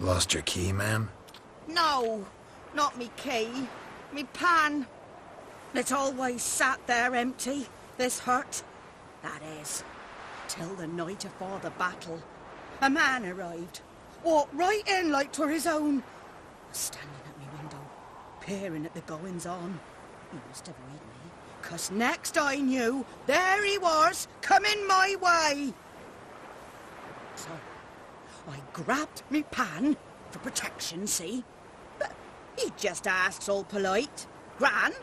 Lost your key, ma'am? No, not me key. Me pan. It's always sat there empty, this hut. That is, till the night afore the battle. A man arrived. Walked right in like 'twere his own. Was standing at me window, peering at the goings-on. He must have read me, 'cause next I knew, there he was, coming my way. So, I grabbed me pan, for protection, see? But he just asks all polite, Gran,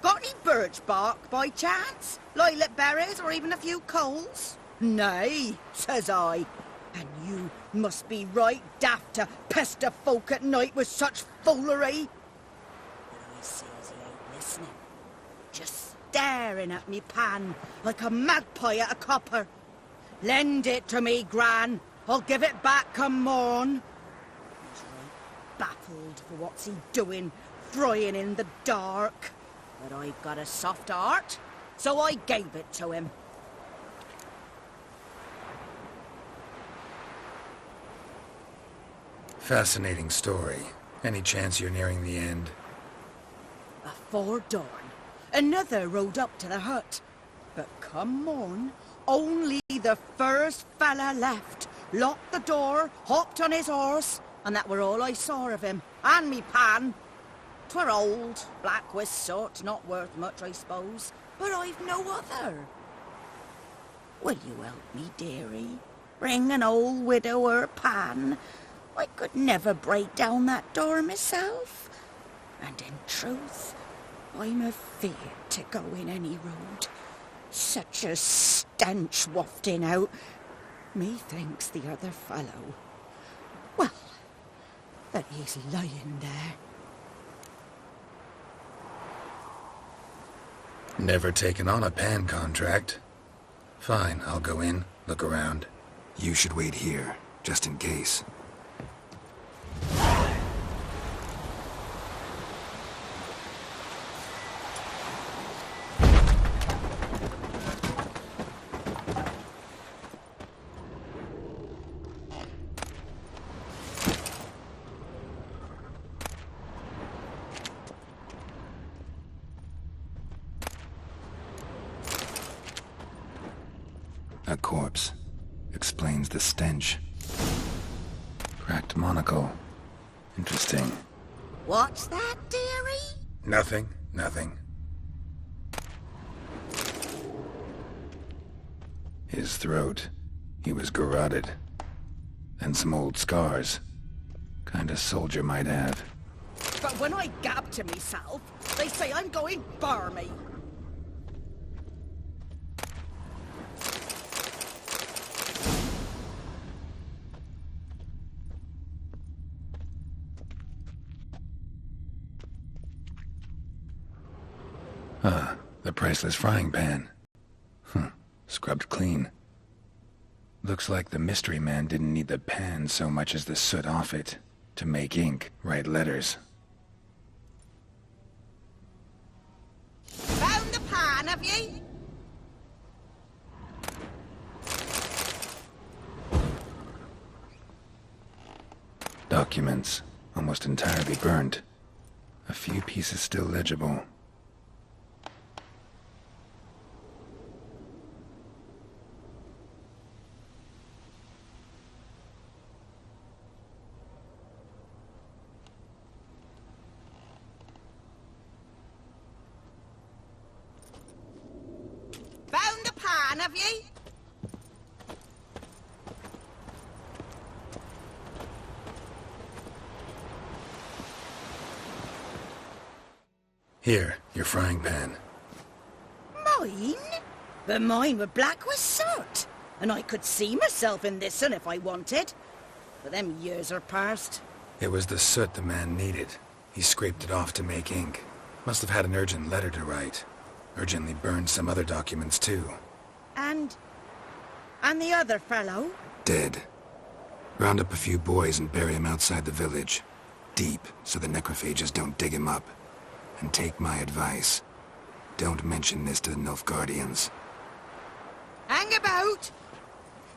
got any birch bark by chance? Lilac berries or even a few coals? Nay, says I. And you must be right daft to pester folk at night with such foolery. But I sees he ain't listening. Just staring at me pan like a magpie at a copper. Lend it to me, Gran. I'll give it back come morn. He's right baffled for what's he doing, frying in the dark. But I've got a soft heart, so I gave it to him. Fascinating story. Any chance you're nearing the end? Afore dawn, another rode up to the hut. But come morn, only the first fella left. Locked the door, hopped on his horse, and that were all I saw of him. And me pan. 'Twere old, black with soot, not worth much, I suppose. But I've no other. Will you help me, dearie? Bring an old widower pan. I could never break down that door myself. And in truth, I'm afeard to go in any road. Such a stench wafting out. Methinks the other fellow, well, that he's lying there. Never taken on a pan contract. Fine, I'll go in, look around. You should wait here, just in case. A corpse. Explains the stench. Cracked monocle. Interesting. What's that, dearie? Nothing, nothing. His throat. He was garroted. And some old scars. Kind of soldier might have. But when I gab to myself, they say I'm going barmy. Ah, the priceless frying pan. Scrubbed clean. Looks like the mystery man didn't need the pan so much as the soot off it to make ink, write letters. Found the pan, have ye? Documents, almost entirely burnt. A few pieces still legible. Found the pan, have ye? Here, your frying pan. Mine? But mine were black with soot, and I could see myself in this one if I wanted. But them years are past. It was the soot the man needed. He scraped it off to make ink. Must have had an urgent letter to write. Urgently burned some other documents too. And the other fellow? Dead. Round up a few boys and bury him outside the village. Deep, so the necrophages don't dig him up. And take my advice. Don't mention this to the Nilfgaardians. Hang about!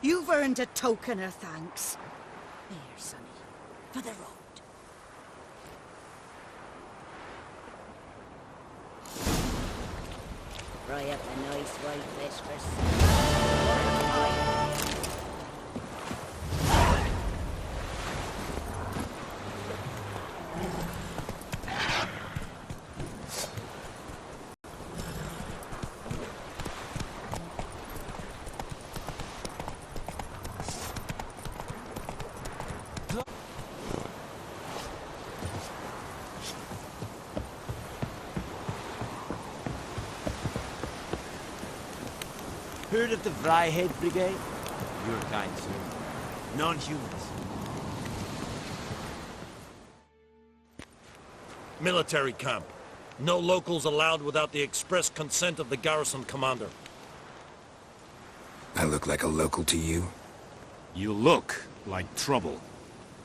You've earned a token of thanks. Here, sonny. for the road. Fry up a nice white fish for Heard of the Vryhead Brigade? Your kind, sir. Non-humans. Military camp. No locals allowed without the express consent of the garrison commander. I look like a local to you? You look like trouble.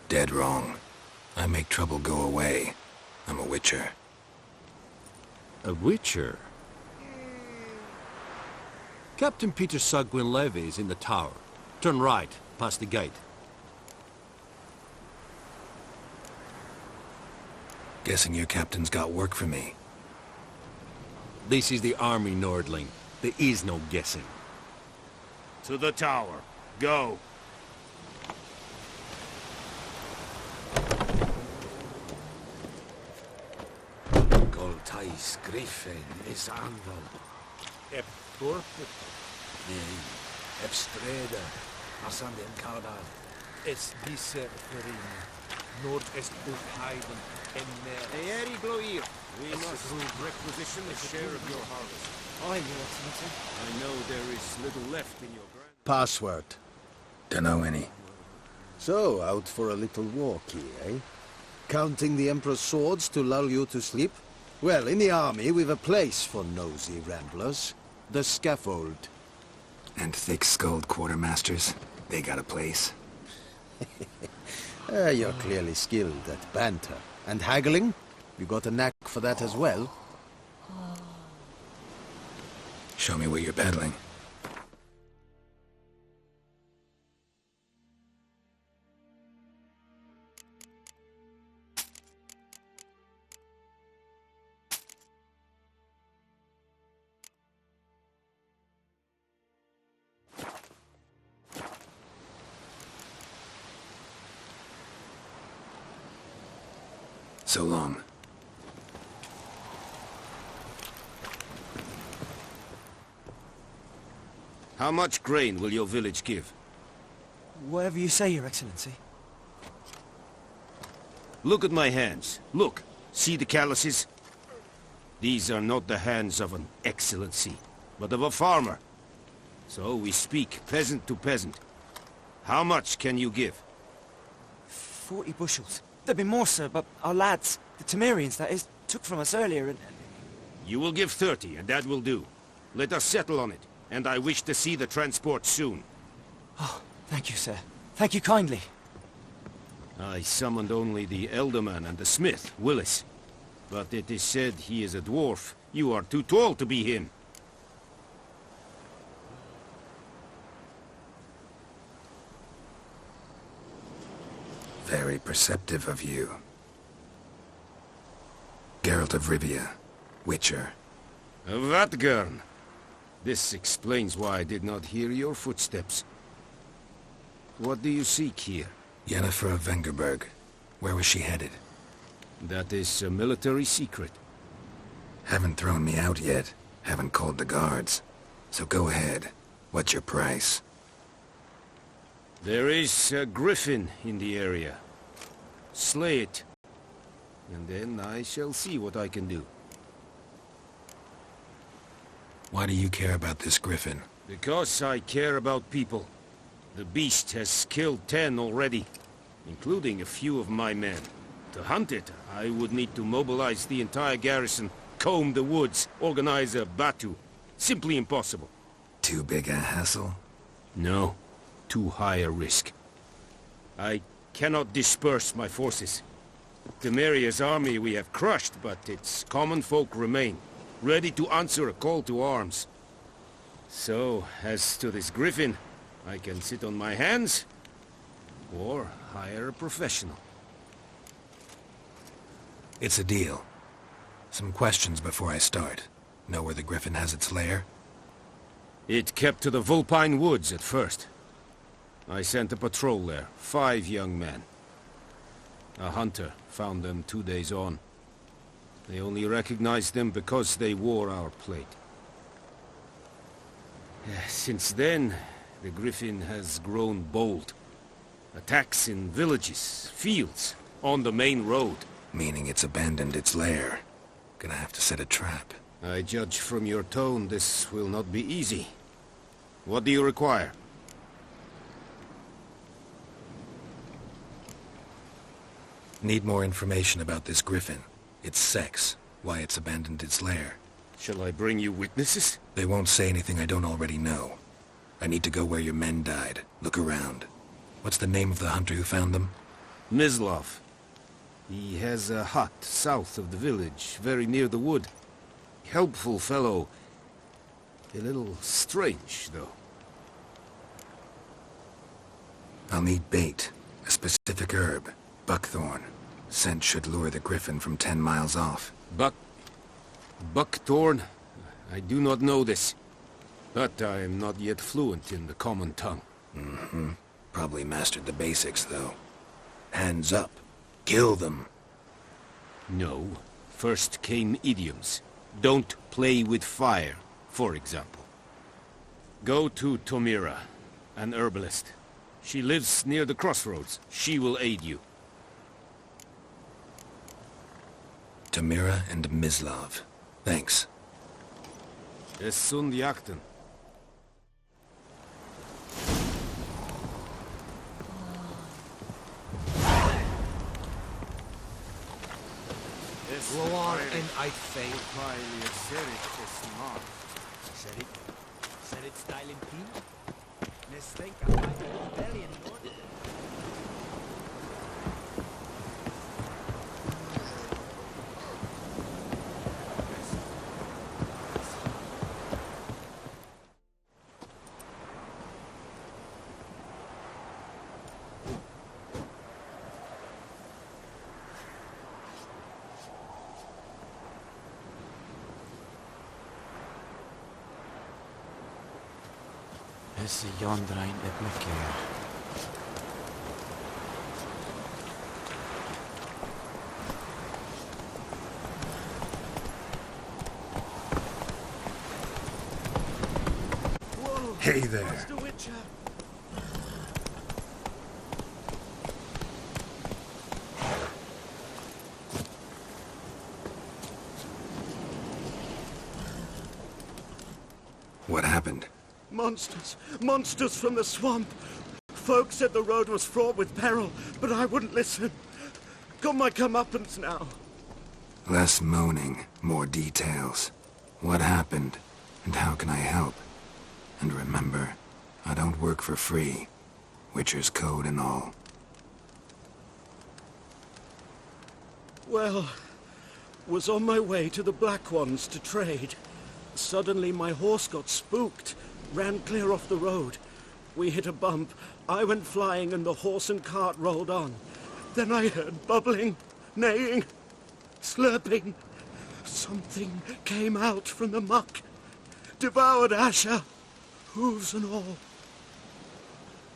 Dead wrong. I make trouble go away. I'm a witcher. A witcher? Captain Peter Sugwin Levy is in the tower. Turn right, past the gate. Guessing your captain's got work for me. This is the army, Nordling. There is no guessing. To the tower. Go. Goltais Griffin is anvil. Torpe. Nee, Ebstreda, Ascendem Cardal. Es dice Ferina. Nord-est Heiden. Eri Gloir, we must requisition a share of your harvest. I'm your Excellency. I know there is little left in your grand... Password. Dunno any. So, out for a little walkie, eh? Counting the Emperor's swords to lull you to sleep? Well, in the army, we've a place for nosy ramblers. The scaffold. And thick-skulled quartermasters? They got a place? You're clearly skilled at banter. And haggling? You got a knack for that as well? Show me what you're peddling. So long. How much grain will your village give? Whatever you say, Your Excellency. Look at my hands. Look. See the calluses? These are not the hands of an excellency, but of a farmer. So we speak peasant to peasant. How much can you give? 40 bushels. There'd be more, sir, but our lads, the Temerians, that is, took from us earlier and... You will give 30, and that will do. Let us settle on it, and I wish to see the transport soon. Oh, thank you, sir. Thank you kindly. I summoned only the Elderman and the smith, Willis. But it is said he is a dwarf. You are too tall to be him. Very perceptive of you. Geralt of Rivia, Witcher. Vatgern. This explains why I did not hear your footsteps. What do you seek here? Yennefer of Vengerberg. Where was she headed? That is a military secret. Haven't thrown me out yet. Haven't called the guards. So go ahead. What's your price? There is a griffin in the area. Slay it. And then I shall see what I can do. Why do you care about this griffin? Because I care about people. The beast has killed 10 already, including a few of my men. To hunt it, I would need to mobilize the entire garrison, comb the woods, organize a batu. Simply impossible. Too big a hassle? No. Too high a risk. I cannot disperse my forces. Temeria's army we have crushed, but its common folk remain, ready to answer a call to arms. So, as to this griffin, I can sit on my hands, or hire a professional. It's a deal. Some questions before I start. Know where the griffin has its lair? It kept to the Vulpine Woods at first. I sent a patrol there, 5 young men. A hunter found them 2 days on. They only recognized them because they wore our plate. Since then, the griffin has grown bold. Attacks in villages, fields, on the main road. Meaning it's abandoned its lair. Gonna have to set a trap. I judge from your tone this will not be easy. What do you require? Need more information about this griffin. Its sex, why it's abandoned its lair. Shall I bring you witnesses? They won't say anything I don't already know. I need to go where your men died. Look around. What's the name of the hunter who found them? Mislav. He has a hut south of the village, very near the wood. Helpful fellow. A little strange, though. I'll need bait. A specific herb. Buckthorn. Scent should lure the griffin from 10 miles off. Buckthorn? I do not know this. But I am not yet fluent in the common tongue. Mm-hmm. Probably mastered the basics, though. Hands up. Kill them. No. First came idioms. Don't play with fire, for example. Go to Tomira, an herbalist. She lives near the crossroads. She will aid you. Tamira and Mislav. Thanks. Es sunt jakten. Loar en uitveen. Said it's style in P? Nestenka rebellion, Lord. Esse yonder ain't a blicker. Hey there. What happened? Monsters! Monsters from the swamp! Folk said the road was fraught with peril, but I wouldn't listen. Got my comeuppance now. Less moaning, more details. What happened, and how can I help? And remember, I don't work for free. Witcher's code and all. Well, was on my way to the Black Ones to trade. Suddenly my horse got spooked. Ran clear off the road. We hit a bump. I went flying and the horse and cart rolled on. Then I heard bubbling, neighing, slurping. Something came out from the muck. Devoured Asher, hooves and all.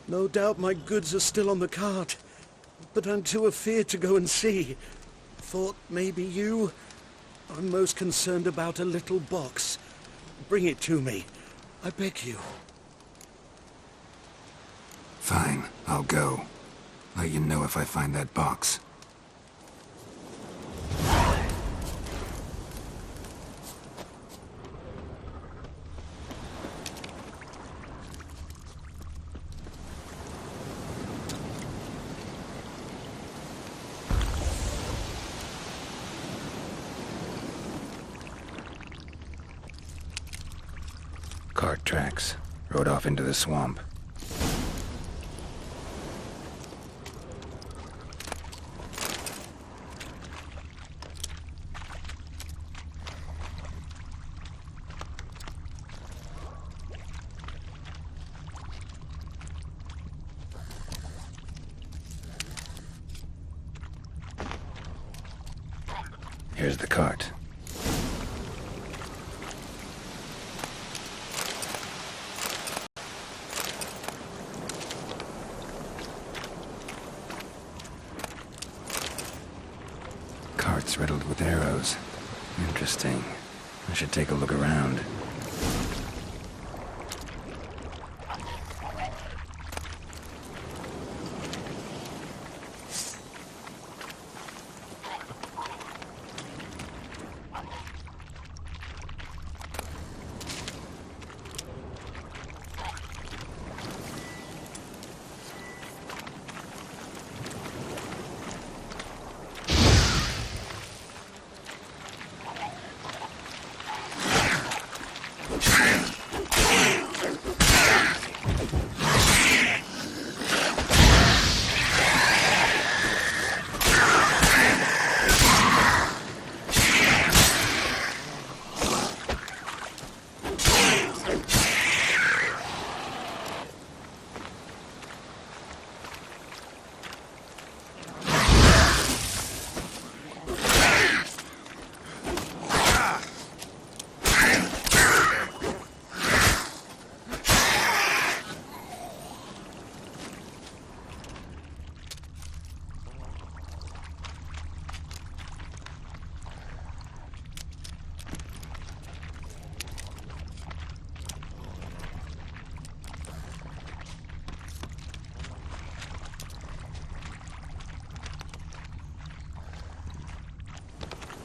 No doubt my goods are still on the cart, but I'm too afeard to go and see. Thought maybe you. I'm most concerned about a little box. Bring it to me. I beg you. Fine, I'll go. Let you know if I find that box. Cart tracks. Rode off into the swamp. Here's the cart. Cart's riddled with arrows. Interesting. I should take a look around.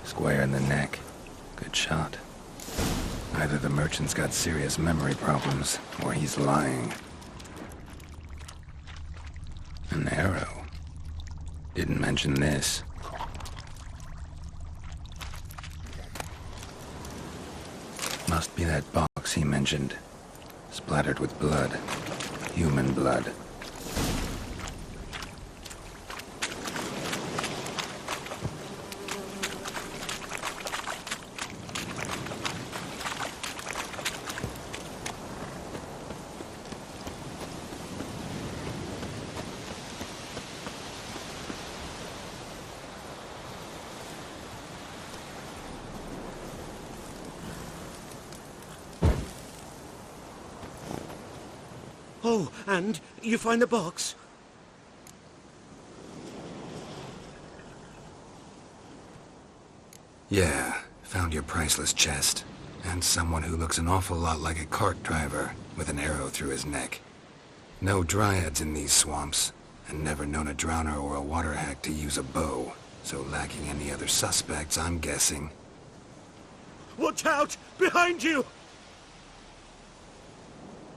Square in the neck. Good shot. Either the merchant's got serious memory problems, or he's lying. An arrow. Didn't mention this. Must be that box he mentioned. Splattered with blood. Human blood. Oh, and you find the box? Yeah, found your priceless chest. And someone who looks an awful lot like a cart driver, with an arrow through his neck. No dryads in these swamps, and never known a drowner or a water hack to use a bow. So lacking any other suspects, I'm guessing. Watch out! Behind you!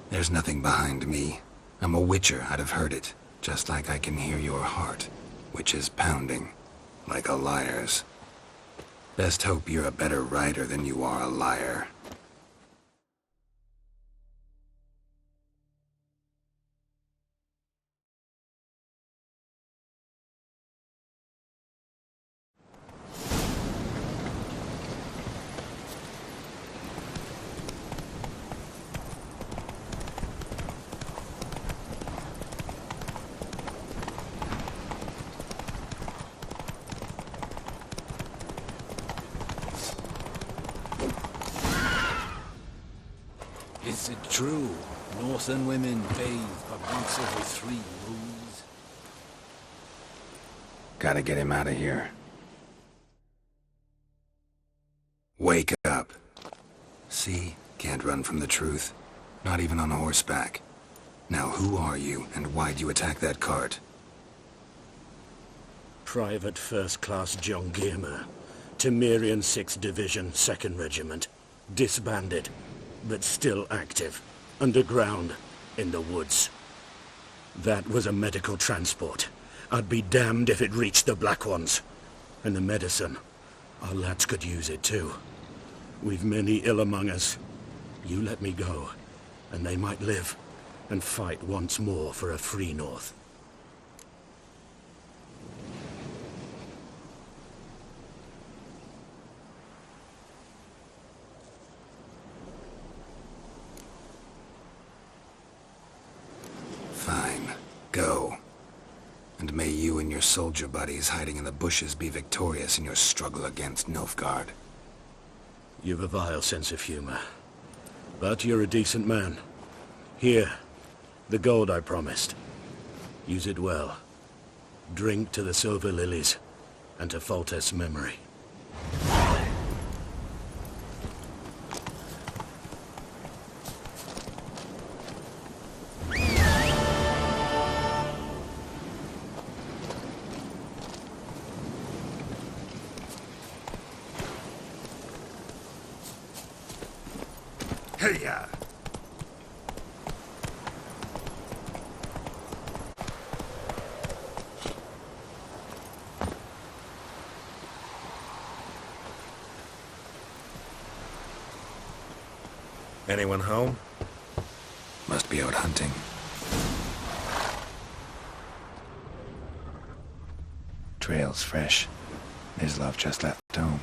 There's nothing behind me. I'm a witcher, I'd have heard it. Just like I can hear your heart, which is pounding. Like a liar's. Best hope you're a better writer than you are a liar. Is it true? Northern women bathe but once every 3 moons? Gotta get him out of here. Wake up. See? Can't run from the truth. Not even on horseback. Now who are you, and why'd you attack that cart? Private First Class John Giermer. Temerian 6th Division, 2nd Regiment. Disbanded, but still active. Underground, in the woods. That was a medical transport. I'd be damned if it reached the Black Ones. And the medicine. Our lads could use it too. We've many ill among us. You let me go, and they might live, and fight once more for a free North. Fine. Go. And may you and your soldier buddies hiding in the bushes be victorious in your struggle against Nilfgaard. You've a vile sense of humor. But you're a decent man. Here, the gold I promised. Use it well. Drink to the silver lilies, and to Foltest's memory. Hey-ya! Anyone home? Must be out hunting. Trail's fresh. Mislav just left home.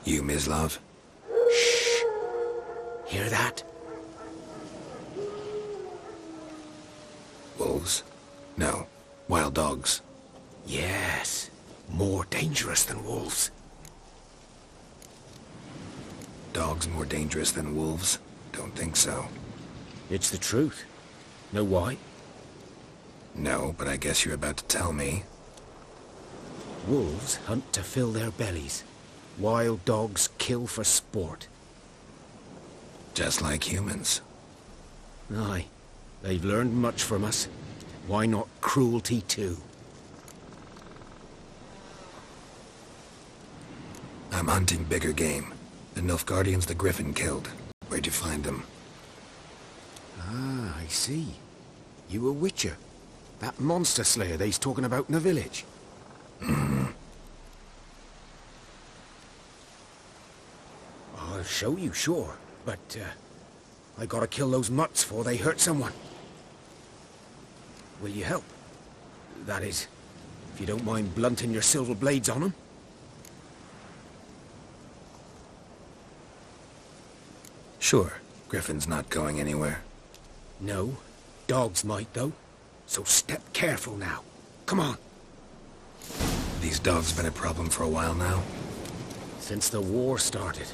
You, Mislav? Shh. Hear that? Wolves? No. Wild dogs. Yes. More dangerous than wolves. Dogs more dangerous than wolves? Don't think so. It's the truth. Know why? No, but I guess you're about to tell me. Wolves hunt to fill their bellies. Wild dogs kill for sport. Just like humans. Aye. They've learned much from us. Why not cruelty too? I'm hunting bigger game. The Nilfgaardians the Griffin killed. Where'd you find them? Ah, I see. You a witcher. That monster slayer they's talking about in the village. Mm-hmm. I'll show you, sure. But, I gotta kill those mutts before they hurt someone. Will you help? That is, if you don't mind blunting your silver blades on them. Sure. Griffin's not going anywhere. No. Dogs might, though. So step careful now. Come on. These dogs been a problem for a while now? Since the war started.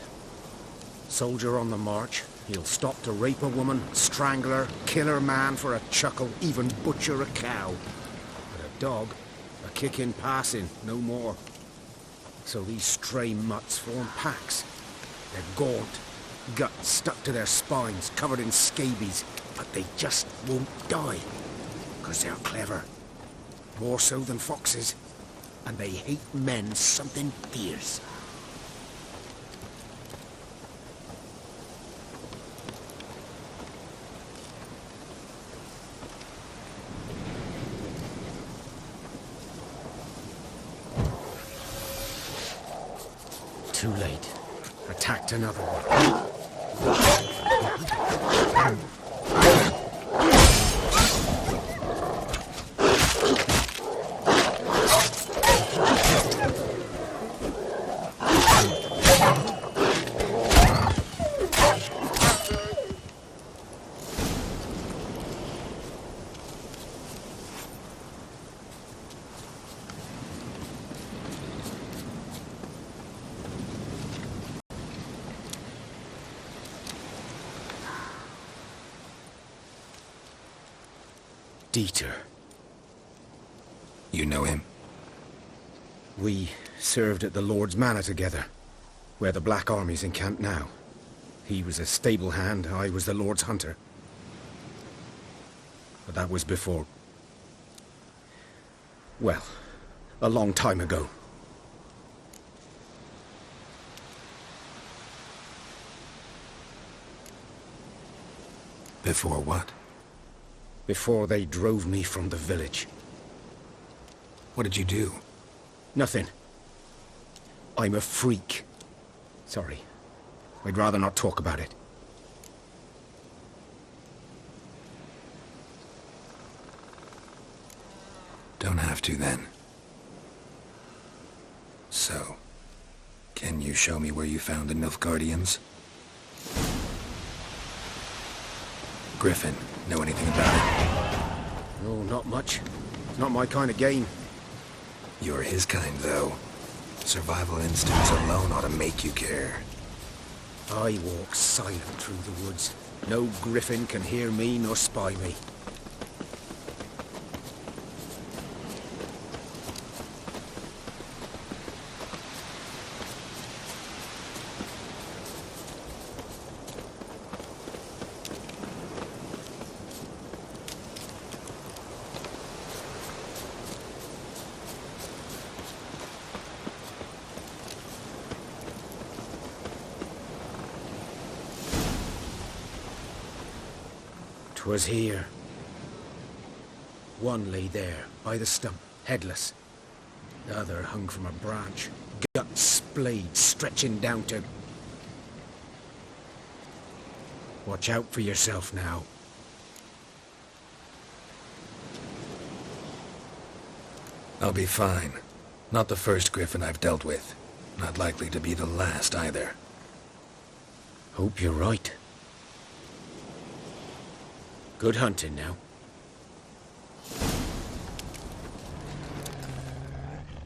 Soldier on the march, he'll stop to rape a woman, strangle her, kill her man for a chuckle, even butcher a cow. But a dog, a kick in passing, no more. So these stray mutts form packs. They're gaunt, guts stuck to their spines, covered in scabies, but they just won't die. 'Cause they're clever. More so than foxes. And they hate men something fierce. Too late. Attacked another one. Dieter. You know him? We served at the Lord's Manor together, where the Black Army's encamped now. He was a stable hand, I was the Lord's hunter. But that was before... well, a long time ago. Before what? Before they drove me from the village. What did you do? Nothing. I'm a freak. Sorry. I'd rather not talk about it. Don't have to, then. So, can you show me where you found the Nilfgaardians? Griffin, know anything about it? No, not much. It's not my kind of game. You're his kind, though. Survival instincts alone ought to make you care. I walk silent through the woods. No griffin can hear me nor spy me. Was here. One lay there, by the stump, headless. The other hung from a branch, guts splayed, stretching down to... Watch out for yourself now. I'll be fine. Not the first griffin I've dealt with. Not likely to be the last, either. Hope you're right. Good hunting now.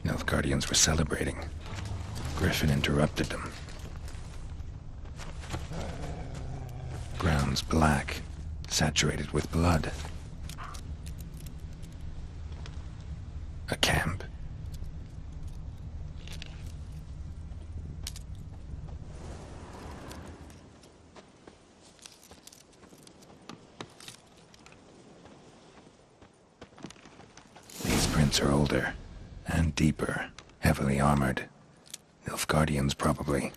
Nilfgaardians were celebrating. Griffin interrupted them. Ground's black, saturated with blood. A camp. Are older and deeper, heavily armored. Nilfgaardians, probably.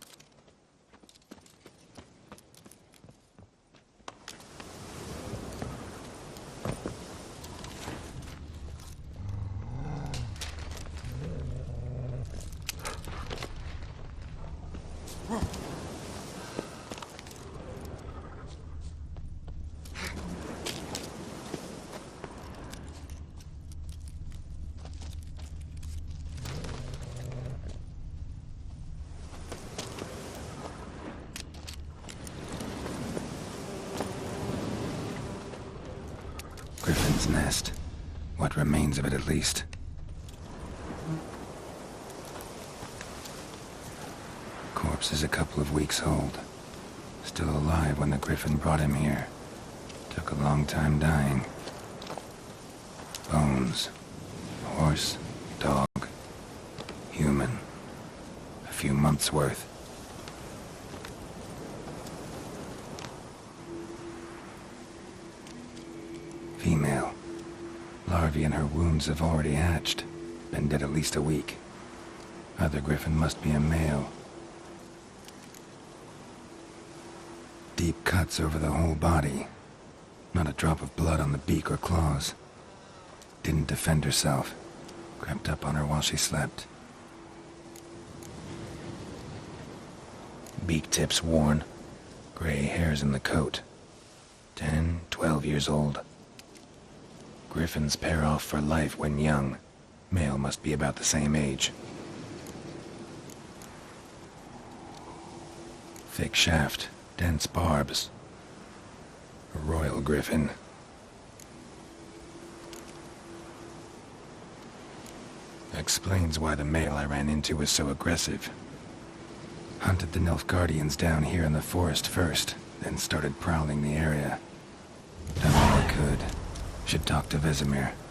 Griffin's nest. What remains of it, at least. Corpse is a couple of weeks old. Still alive when the Griffin brought him here. Took a long time dying. Bones. Horse. Dog. Human. A few months' worth. Female. Larvae in her wounds have already hatched. Been dead at least a week. Other Griffin must be a male. Deep cuts over the whole body. Not a drop of blood on the beak or claws. Didn't defend herself. Crept up on her while she slept. Beak tips worn. Gray hairs in the coat. 10, 12 years old. Griffins pair off for life when young. Male must be about the same age. Thick shaft, dense barbs. A royal griffin. Explains why the male I ran into was so aggressive. Hunted the Nilfgaardians down here in the forest first, then started prowling the area. Done all I could. Should talk to Vesemir.